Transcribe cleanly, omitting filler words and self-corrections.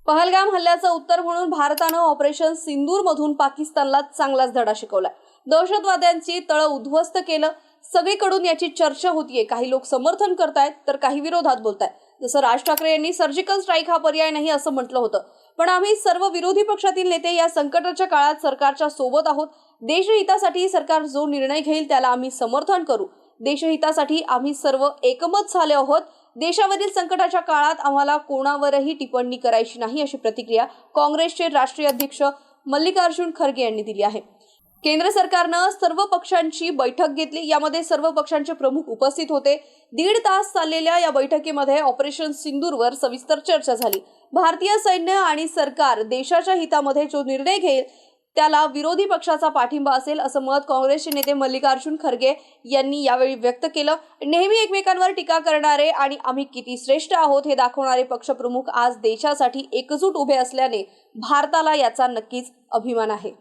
पहलगाम हल्ल्याचं उत्तर म्हणून भारतानं ऑपरेशन सिंदूरमधून पाकिस्तानला चांगलाच धडा शिकवला। दहशतवाद्यांची तळ उद्ध्वस्त केलं। सगळीकडून याची चर्चा होतीये। काही लोक समर्थन करतायत तर काही विरोधात बोलतायत। जसं राज ठाकरे यांनी सर्जिकल स्ट्राईक हा पर्याय नाही असं म्हटलं होतं, पण आम्ही सर्व विरोधी पक्षातील नेते या संकटाच्या काळात सरकारच्या सोबत आहोत। देशहितासाठी सरकार जो निर्णय घेईल त्याला आम्ही समर्थन करू। देशहितासाठी आम्ही सर्व एकमत झाले आहोत। देशावरील संकटाच्या काळात आम्हाला कोणावरही टिप्पणी करायची नाही, अशी प्रतिक्रिया काँग्रेसचे राष्ट्रीय अध्यक्ष मल्लिकार्जुन खरगे यांनी दिली आहे। केंद्र सरकारनं सर्व पक्षांची बैठक घेतली। यामध्ये सर्व पक्षांचे प्रमुख उपस्थित होते। 1.5 तास चाललेल्या या बैठकीमध्ये ऑपरेशन सिंदूरवर सविस्तर चर्चा झाली। भारतीय सैन्य आणि सरकार देशाच्या हितामध्ये जो निर्णय घेईल त्याला विरोधी पक्षाचा पाठिंबा असेल, असं मत काँग्रेसचे नेते मल्लिकार्जुन खरगे यांनी यावेळी व्यक्त केलं। नेहमी एकमेकांवर टीका करणारे आणि आम्ही किती श्रेष्ठ आहोत हे दाखवणारे पक्षप्रमुख आज देशासाठी एकजूट उभे असल्याने भारताला याचा नक्कीच अभिमान आहे।